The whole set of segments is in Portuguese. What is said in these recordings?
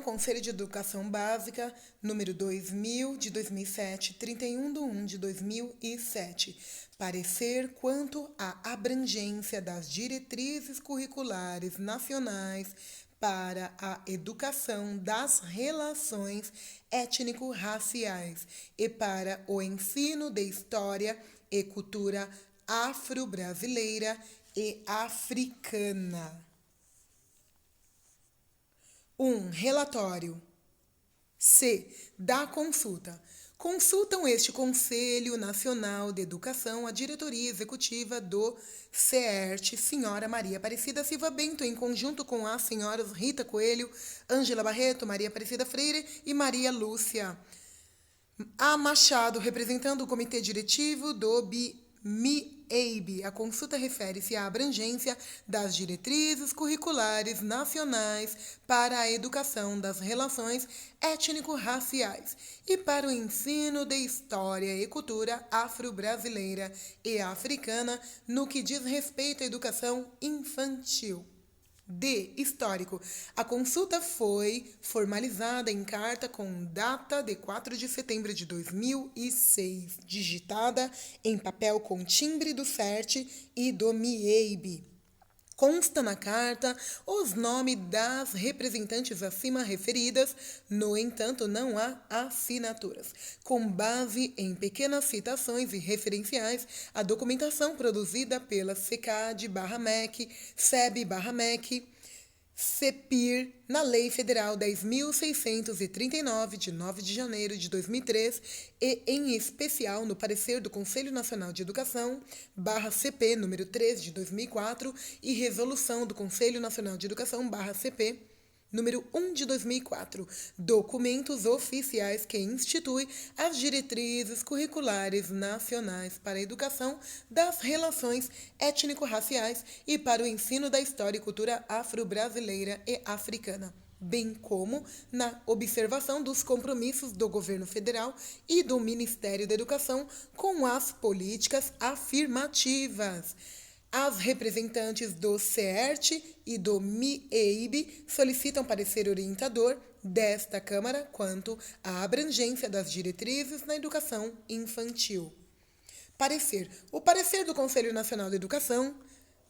Conselho de Educação Básica, número 2000, de 2007, 31/1 de 2007. Parecer quanto à abrangência das diretrizes curriculares nacionais para a educação das relações étnico-raciais e para o ensino de história e cultura afro-brasileira e africana. Relatório. C. Da consulta. Consultam este Conselho Nacional de Educação a diretoria executiva do CERT, senhora Maria Aparecida Silva Bento, em conjunto com as senhoras Rita Coelho, Ângela Barreto, Maria Aparecida Freire e Maria Lúcia A. Machado, representando o Comitê Diretivo do MIEIB. A consulta refere-se à abrangência das diretrizes curriculares nacionais para a educação das relações étnico-raciais e para o ensino de história e cultura afro-brasileira e africana no que diz respeito à educação infantil. Histórico. A consulta foi formalizada em carta com data de 4 de setembro de 2006, digitada em papel com timbre do CERT e do MIEIB. Consta na carta os nomes das representantes acima referidas, no entanto, não há assinaturas. Com base em pequenas citações e referenciais, a documentação produzida pela SECAD/MEC, SEB/MEC, CEPIR, na Lei Federal 10.639, de 9 de janeiro de 2003, e, em especial, no parecer do Conselho Nacional de Educação, /CP, número 3, de 2004, e resolução do Conselho Nacional de Educação, /CP, número 1 de 2004, documentos oficiais que instituem as diretrizes curriculares nacionais para a educação das relações étnico-raciais e para o ensino da história e cultura afro-brasileira e africana, bem como na observação dos compromissos do governo federal e do Ministério da Educação com as políticas afirmativas. As representantes do CERT e do MIEIB solicitam parecer orientador desta Câmara quanto à abrangência das diretrizes na educação infantil. Parecer. O parecer do Conselho Nacional de Educação,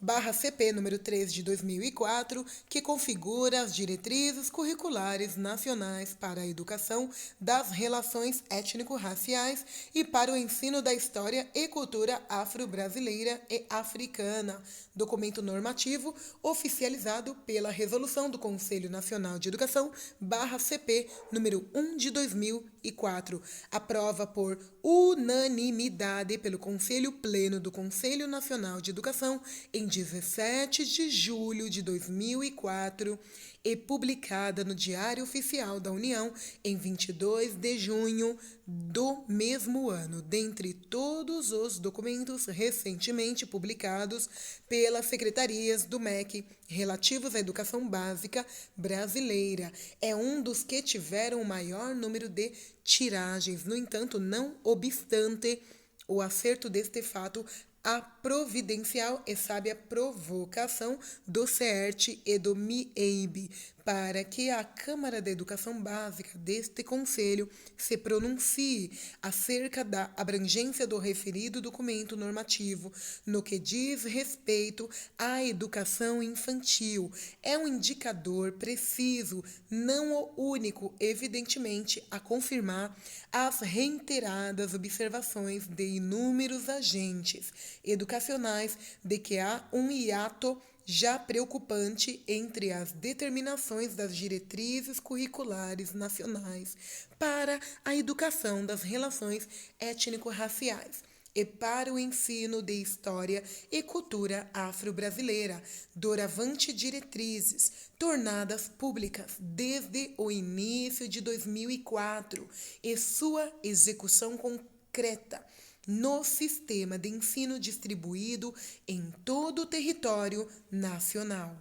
/CP número 3 de 2004, que configura as diretrizes curriculares nacionais para a educação das relações étnico-raciais e para o ensino da história e cultura afro-brasileira e africana, documento normativo oficializado pela Resolução do Conselho Nacional de Educação, /CP número 1 de 2004, aprova por unanimidade pelo Conselho Pleno do Conselho Nacional de Educação em 17 de julho de 2004 e publicada no Diário Oficial da União em 22 de junho do mesmo ano, dentre todos os documentos recentemente publicados pelas secretarias do MEC relativos à educação básica brasileira. É um dos que tiveram o maior número de tiragens. No entanto, não obstante o acerto deste fato, a providencial e sábia provocação do CERT e do MIEIB para que a Câmara da Educação Básica deste Conselho se pronuncie acerca da abrangência do referido documento normativo no que diz respeito à educação infantil. É um indicador preciso, não o único, evidentemente, a confirmar as reiteradas observações de inúmeros agentes educacionais de que há um hiato já preocupante entre as determinações das diretrizes curriculares nacionais para a educação das relações étnico-raciais e para o ensino de história e cultura afro-brasileira, doravante diretrizes tornadas públicas desde o início de 2004 e sua execução concreta no sistema de ensino distribuído em todo o território nacional.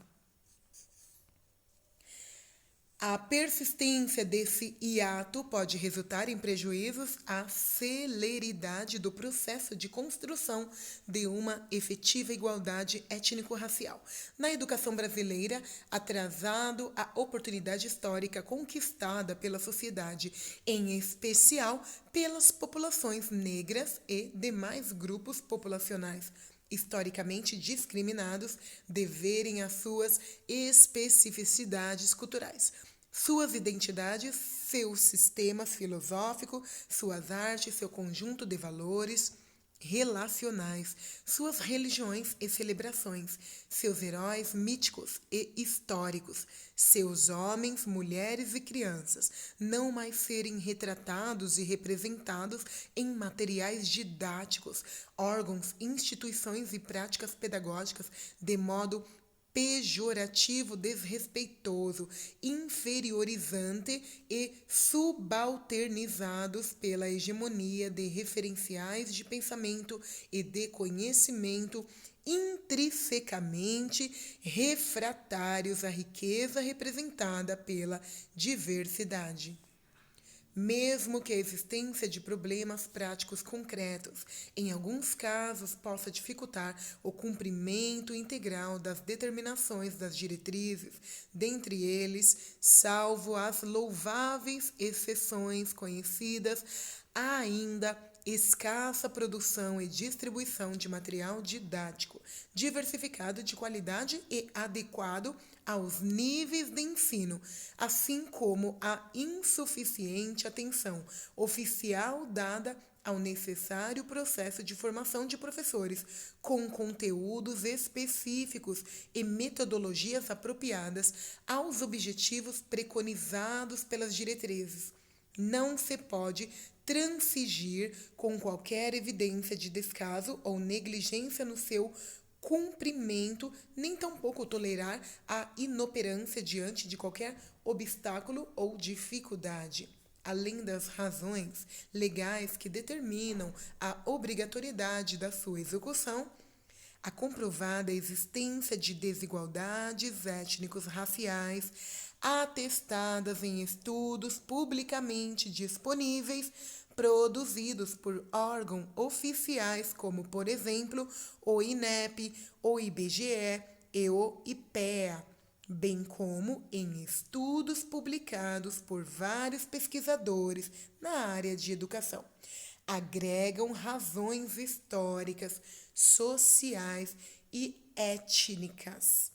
A persistência desse hiato pode resultar em prejuízos à celeridade do processo de construção de uma efetiva igualdade étnico-racial. Na educação brasileira, atrasado a oportunidade histórica conquistada pela sociedade, em especial pelas populações negras e demais grupos populacionais historicamente discriminados deverem às suas especificidades culturais, suas identidades, seu sistema filosófico, suas artes, seu conjunto de valores relacionais, suas religiões e celebrações, seus heróis míticos e históricos, seus homens, mulheres e crianças, não mais serem retratados e representados em materiais didáticos, órgãos, instituições e práticas pedagógicas de modo pejorativo, desrespeitoso, inferiorizante e subalternizados pela hegemonia de referenciais de pensamento e de conhecimento intrinsecamente refratários à riqueza representada pela diversidade. Mesmo que a existência de problemas práticos concretos, em alguns casos, possa dificultar o cumprimento integral das determinações das diretrizes, dentre eles, salvo as louváveis exceções conhecidas, há ainda escassa produção e distribuição de material didático, diversificado de qualidade e adequado aos níveis de ensino, assim como a insuficiente atenção oficial dada ao necessário processo de formação de professores, com conteúdos específicos e metodologias apropriadas aos objetivos preconizados pelas diretrizes. Não se pode transigir com qualquer evidência de descaso ou negligência no seu cumprimento, nem tampouco tolerar a inoperância diante de qualquer obstáculo ou dificuldade. Além das razões legais que determinam a obrigatoriedade da sua execução, a comprovada existência de desigualdades étnicos raciais atestadas em estudos publicamente disponíveis produzidos por órgãos oficiais como, por exemplo, o INEP, o IBGE e o IPEA, bem como em estudos publicados por vários pesquisadores na área de educação. Agregam razões históricas, sociais e étnicas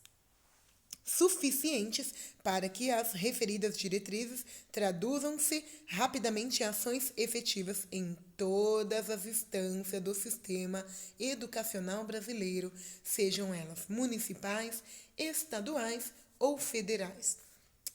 suficientes para que as referidas diretrizes traduzam-se rapidamente em ações efetivas em todas as instâncias do sistema educacional brasileiro, sejam elas municipais, estaduais ou federais.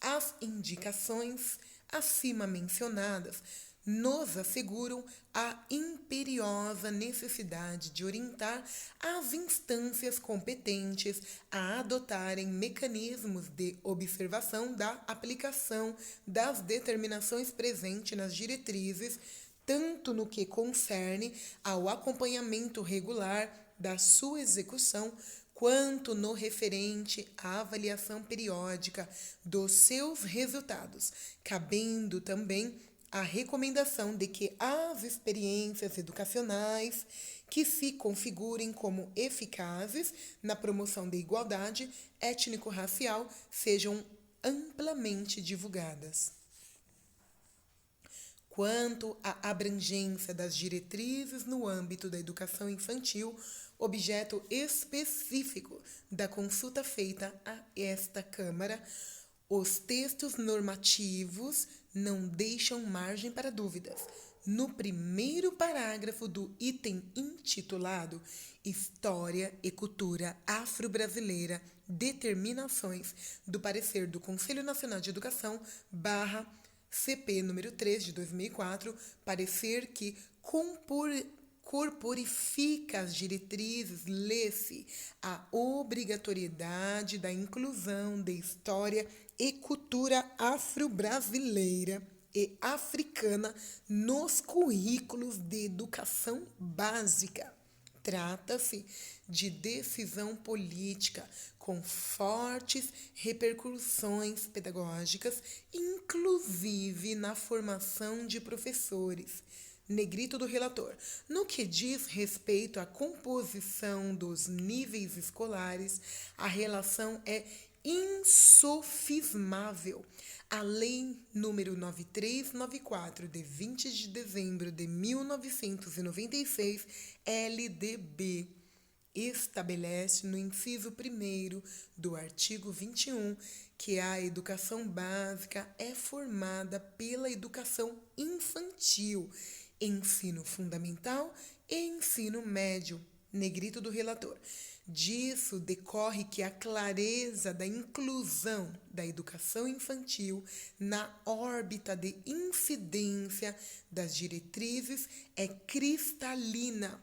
As indicações acima mencionadas nos asseguram a imperiosa necessidade de orientar as instâncias competentes a adotarem mecanismos de observação da aplicação das determinações presentes nas diretrizes, tanto no que concerne ao acompanhamento regular da sua execução, quanto no referente à avaliação periódica dos seus resultados, cabendo também a recomendação de que as experiências educacionais que se configurem como eficazes na promoção da igualdade étnico-racial sejam amplamente divulgadas. Quanto à abrangência das diretrizes no âmbito da educação infantil, objeto específico da consulta feita a esta Câmara, os textos normativos não deixam margem para dúvidas. No primeiro parágrafo do item intitulado História e Cultura Afro-Brasileira, Determinações do parecer do Conselho Nacional de Educação, /CP número 3 de 2004, parecer que corporifica as diretrizes, lê-se a obrigatoriedade da inclusão de história e cultura afro-brasileira e africana nos currículos de educação básica. Trata-se de decisão política com fortes repercussões pedagógicas, inclusive na formação de professores. Negrito do relator. No que diz respeito à composição dos níveis escolares, a relação é insofismável. A Lei nº 9394, de 20 de dezembro de 1996, LDB, estabelece no inciso 1º do artigo 21 que a educação básica é formada pela educação infantil, ensino fundamental e ensino médio. Negrito do relator. Disso decorre que a clareza da inclusão da educação infantil na órbita de incidência das diretrizes é cristalina.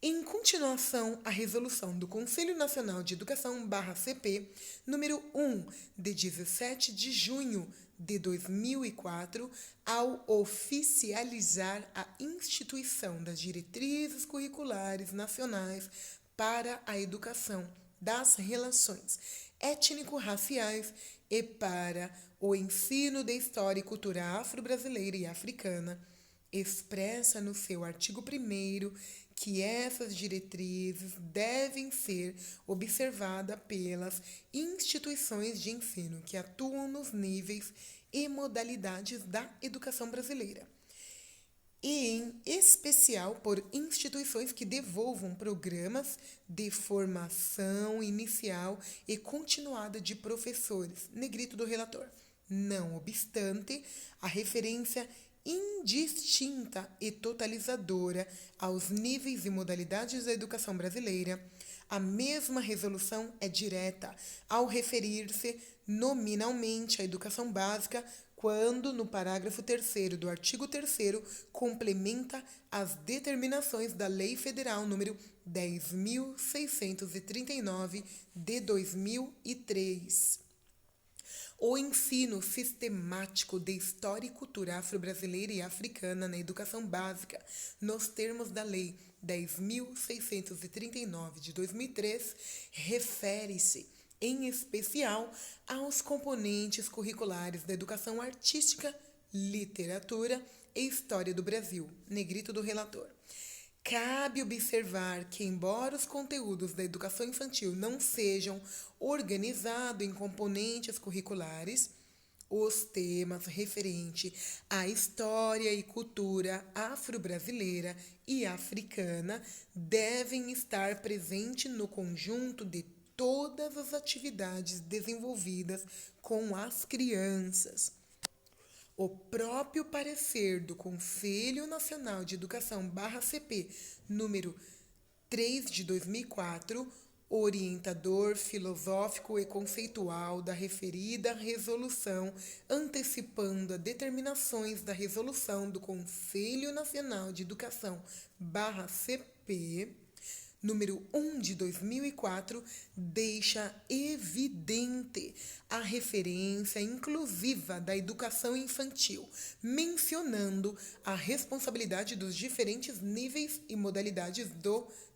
Em continuação, a resolução do Conselho Nacional de Educação/CP, número 1, de 17 de junho de 2004, ao oficializar a instituição das diretrizes curriculares nacionais para a educação das relações étnico-raciais e para o ensino de história e cultura afro-brasileira e africana, expressa no seu artigo 1º que essas diretrizes devem ser observadas pelas instituições de ensino que atuam nos níveis e modalidades da educação brasileira, e em especial por instituições que desenvolvam programas de formação inicial e continuada de professores. Negrito do relator. Não obstante, a referência indistinta e totalizadora aos níveis e modalidades da educação brasileira, a mesma resolução é direta ao referir-se nominalmente à educação básica, quando, no parágrafo 3º do artigo 3º, complementa as determinações da Lei Federal nº 10.639, de 2003. O ensino sistemático de história e cultura afro-brasileira e africana na educação básica, nos termos da Lei 10.639 de 2003, refere-se, em especial, aos componentes curriculares da educação artística, literatura e história do Brasil. Negrito do relator. Cabe observar que, embora os conteúdos da educação infantil não sejam organizados em componentes curriculares, os temas referentes à história e cultura afro-brasileira e africana devem estar presentes no conjunto de todas as atividades desenvolvidas com as crianças. O próprio parecer do Conselho Nacional de Educação/CP, número 3 de 2004, orientador filosófico e conceitual da referida resolução, antecipando as determinações da resolução do Conselho Nacional de Educação/CP, número 1 de 2004, deixa evidente a referência inclusiva da educação infantil, mencionando a responsabilidade dos diferentes níveis e modalidades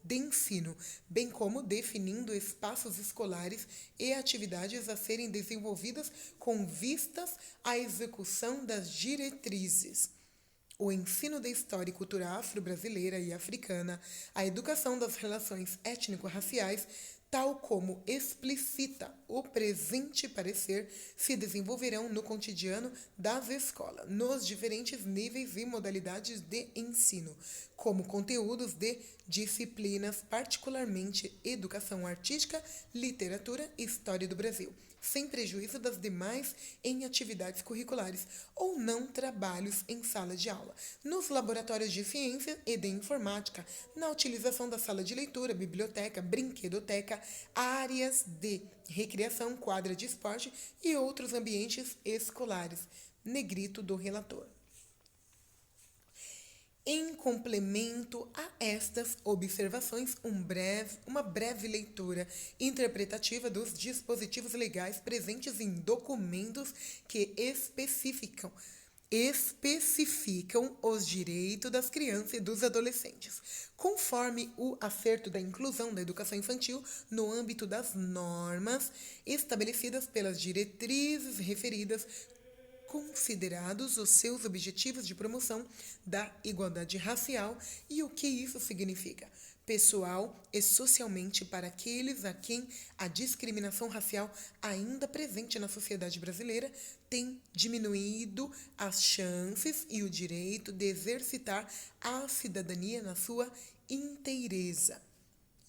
de ensino, bem como definindo espaços escolares e atividades a serem desenvolvidas com vistas à execução das diretrizes. O ensino da história e cultura afro-brasileira e africana, a educação das relações étnico-raciais, tal como explicita o presente parecer, se desenvolverão no cotidiano das escolas, nos diferentes níveis e modalidades de ensino, como conteúdos de disciplinas, particularmente educação artística, literatura e história do Brasil, sem prejuízo das demais em atividades curriculares ou não trabalhos em sala de aula, nos laboratórios de ciência e de informática, na utilização da sala de leitura, biblioteca, brinquedoteca, áreas de recreação, quadra de esporte e outros ambientes escolares. Negrito do relator. Em complemento a estas observações, uma breve leitura interpretativa dos dispositivos legais presentes em documentos que especificam especificam os direitos das crianças e dos adolescentes, conforme o acerto da inclusão da educação infantil no âmbito das normas estabelecidas pelas diretrizes referidas, considerados os seus objetivos de promoção da igualdade racial e o que isso significa, pessoal e socialmente, para aqueles a quem a discriminação racial ainda presente na sociedade brasileira tem diminuído as chances e o direito de exercitar a cidadania na sua inteireza.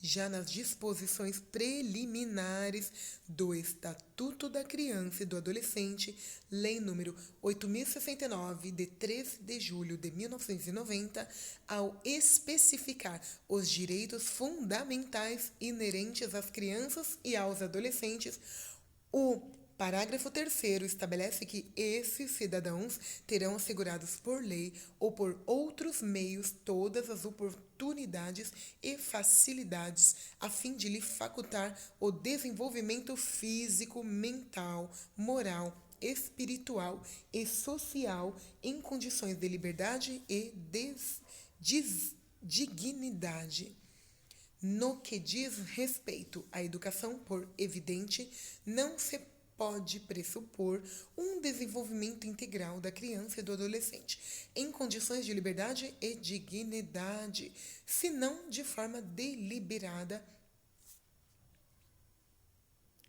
Já nas disposições preliminares do Estatuto da Criança e do Adolescente, Lei nº 8.069, de 13 de julho de 1990, ao especificar os direitos fundamentais inerentes às crianças e aos adolescentes, o parágrafo 3º estabelece que esses cidadãos terão assegurados por lei ou por outros meios todas as oportunidades e facilidades a fim de lhe facultar o desenvolvimento físico, mental, moral, espiritual e social em condições de liberdade e dignidade. No que diz respeito à educação, por evidente, não se pode pressupor um desenvolvimento integral da criança e do adolescente em condições de liberdade e dignidade, senão de forma deliberada.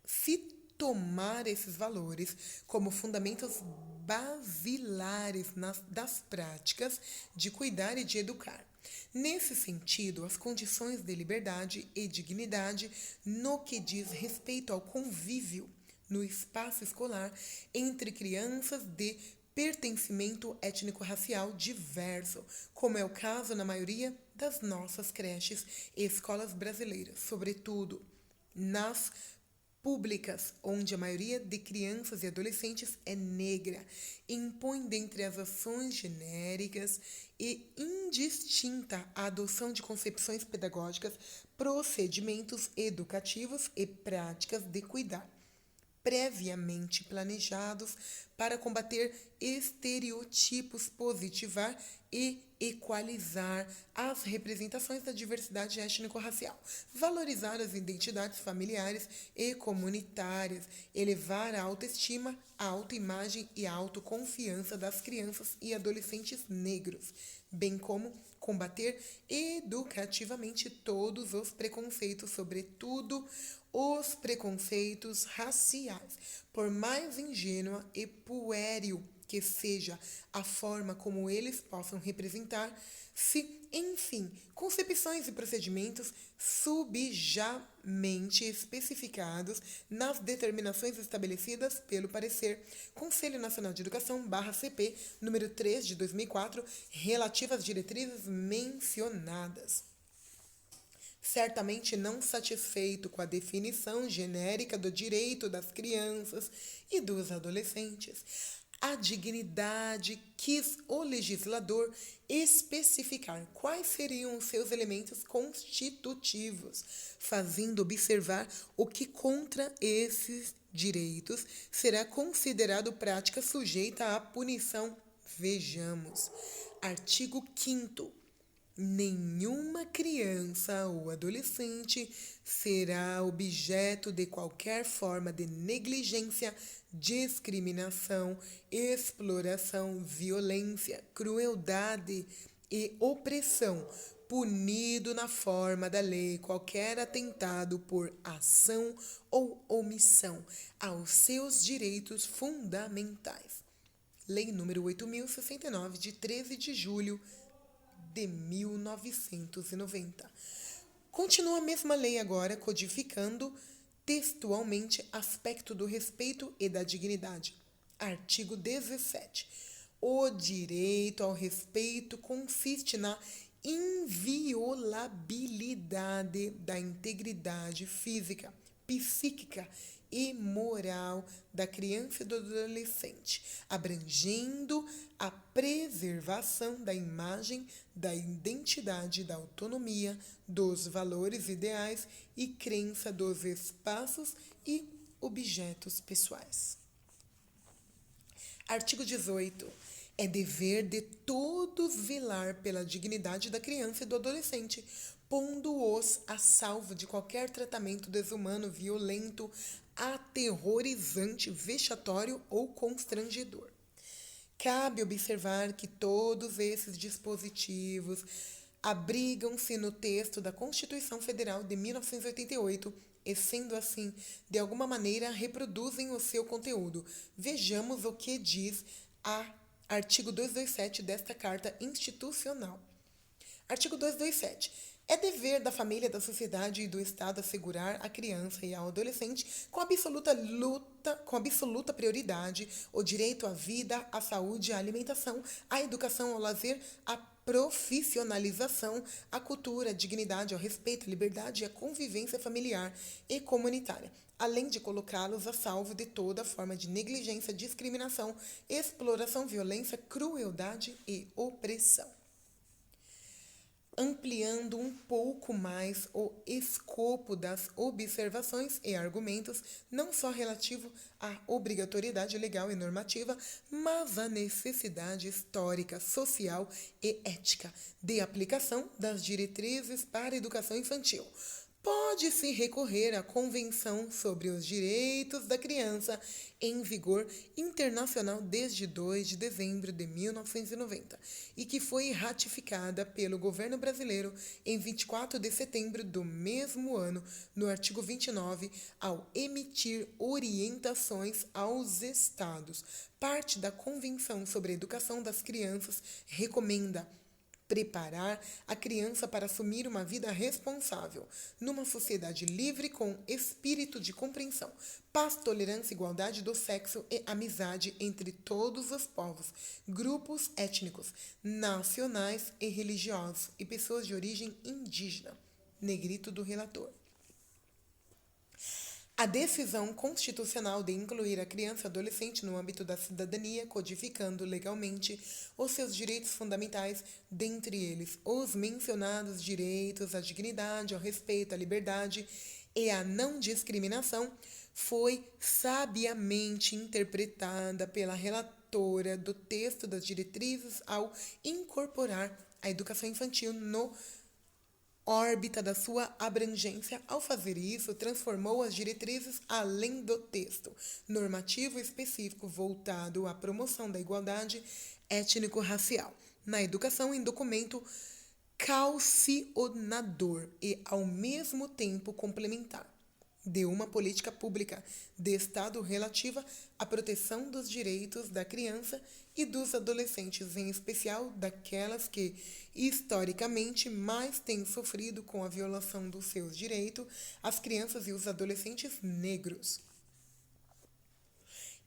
Se tomar esses valores como fundamentos basilares das práticas de cuidar e de educar. Nesse sentido, as condições de liberdade e dignidade no que diz respeito ao convívio no espaço escolar entre crianças de pertencimento étnico-racial diverso, como é o caso na maioria das nossas creches e escolas brasileiras, sobretudo nas públicas, onde a maioria de crianças e adolescentes é negra, impõe dentre as ações genéricas e indistinta a adoção de concepções pedagógicas, procedimentos educativos e práticas de cuidar, previamente planejados para combater estereotipos, positivar e equalizar as representações da diversidade étnico-racial, valorizar as identidades familiares e comunitárias, elevar a autoestima, a autoimagem e a autoconfiança das crianças e adolescentes negros, bem como combater educativamente todos os preconceitos, sobretudo os preconceitos raciais, por mais ingênua e puéril que seja a forma como eles possam representar-se, enfim, concepções e procedimentos subjamente especificados nas determinações estabelecidas pelo parecer Conselho Nacional de Educação, /CP, número 3 de 2004, relativo às diretrizes mencionadas. Certamente não satisfeito com a definição genérica do direito das crianças e dos adolescentes, a dignidade quis o legislador especificar quais seriam os seus elementos constitutivos, fazendo observar o que contra esses direitos será considerado prática sujeita à punição. Vejamos. Artigo 5º. Nenhuma criança ou adolescente será objeto de qualquer forma de negligência, discriminação, exploração, violência, crueldade e opressão, punido na forma da lei qualquer atentado por ação ou omissão aos seus direitos fundamentais. Lei nº 8.069, de 13 de julho de 1990. Continua a mesma lei agora codificando textualmente aspecto do respeito e da dignidade. Artigo 17. O direito ao respeito consiste na inviolabilidade da integridade física, psíquica e moral da criança e do adolescente, abrangendo a preservação da imagem, da identidade, da autonomia, dos valores ideais e crença dos espaços e objetos pessoais. Artigo 18. É dever de todos velar pela dignidade da criança e do adolescente, pondo-os a salvo de qualquer tratamento desumano, violento, aterrorizante, vexatório ou constrangedor. Cabe observar que todos esses dispositivos abrigam-se no texto da Constituição Federal de 1988 e, sendo assim, de alguma maneira reproduzem o seu conteúdo. Vejamos o que diz a artigo 227 desta Carta Institucional. Artigo 227. É dever da família, da sociedade e do Estado assegurar à criança e ao adolescente com absoluta prioridade o direito à vida, à saúde, à alimentação, à educação, ao lazer, à profissionalização, à cultura, à dignidade, ao respeito, à liberdade e à convivência familiar e comunitária, além de colocá-los a salvo de toda forma de negligência, discriminação, exploração, violência, crueldade e opressão. Ampliando um pouco mais o escopo das observações e argumentos, não só relativo à obrigatoriedade legal e normativa, mas à necessidade histórica, social e ética de aplicação das diretrizes para a educação infantil. Pode-se recorrer à Convenção sobre os Direitos da Criança, em vigor internacional desde 2 de dezembro de 1990, e que foi ratificada pelo governo brasileiro em 24 de setembro do mesmo ano, no artigo 29, ao emitir orientações aos Estados. Parte da Convenção sobre a Educação das Crianças recomenda preparar a criança para assumir uma vida responsável, numa sociedade livre com espírito de compreensão, paz, tolerância, igualdade do sexo e amizade entre todos os povos, grupos étnicos, nacionais e religiosos e pessoas de origem indígena. Negrito do relator. A decisão constitucional de incluir a criança e adolescente no âmbito da cidadania, codificando legalmente os seus direitos fundamentais, dentre eles os mencionados direitos à dignidade, ao respeito, à liberdade e à não discriminação, foi sabiamente interpretada pela relatora do texto das diretrizes ao incorporar a educação infantil no órbita da sua abrangência. Ao fazer isso, transformou as diretrizes além do texto normativo específico voltado à promoção da igualdade étnico-racial na educação em documento calcionador e, ao mesmo tempo, complementar de uma política pública de Estado relativa à proteção dos direitos da criança e dos adolescentes, em especial daquelas que, historicamente, mais têm sofrido com a violação dos seus direitos, as crianças e os adolescentes negros.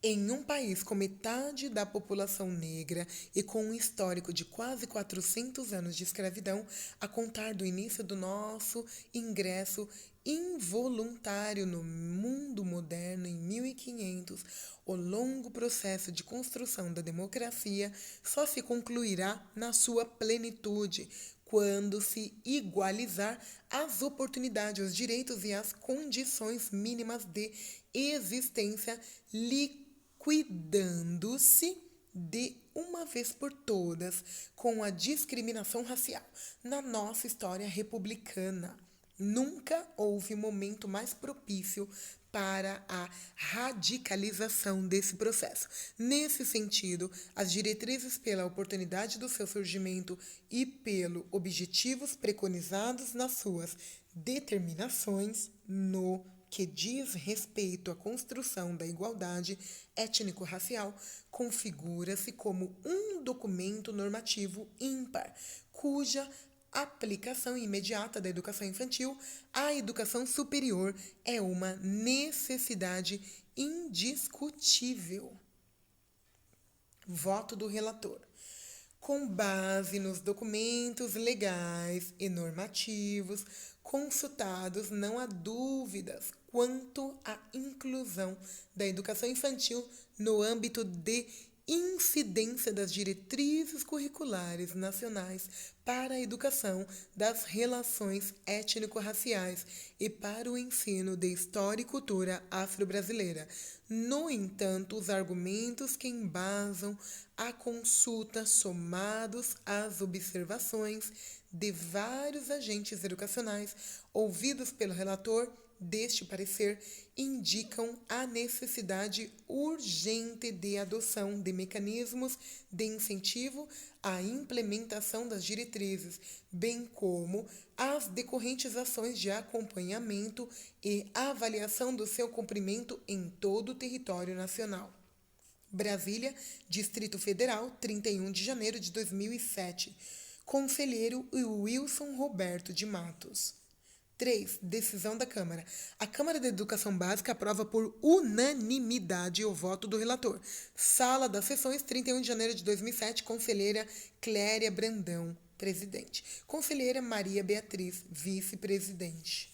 Em um país com metade da população negra e com um histórico de quase 400 anos de escravidão, a contar do início do nosso ingresso involuntário no mundo moderno em 1500, o longo processo de construção da democracia só se concluirá na sua plenitude, quando se igualizar as oportunidades, os direitos e as condições mínimas de existência, liquidando-se de uma vez por todas com a discriminação racial. Na nossa história republicana, nunca houve momento mais propício para a radicalização desse processo. Nesse sentido, as diretrizes pela oportunidade do seu surgimento e pelo objetivos preconizados nas suas determinações no que diz respeito à construção da igualdade étnico-racial, configura-se como um documento normativo ímpar, cuja aplicação imediata da educação infantil à educação superior é uma necessidade indiscutível. Voto do relator. Com base nos documentos legais e normativos consultados, não há dúvidas quanto à inclusão da educação infantil no âmbito de incidência das diretrizes curriculares nacionais para a educação das relações étnico-raciais e para o ensino de história e cultura afro-brasileira. No entanto, os argumentos que embasam a consulta, somados às observações de vários agentes educacionais ouvidos pelo relator deste parecer, indicam a necessidade urgente de adoção de mecanismos de incentivo à implementação das diretrizes, bem como as decorrentes ações de acompanhamento e avaliação do seu cumprimento em todo o território nacional. Brasília, Distrito Federal, 31 de janeiro de 2007. Conselheiro Wilson Roberto de Matos. 3. Decisão da Câmara. A Câmara de Educação Básica aprova por unanimidade o voto do relator. Sala das Sessões, 31 de janeiro de 2007. Conselheira Cléria Brandão, presidente. Conselheira Maria Beatriz, vice-presidente.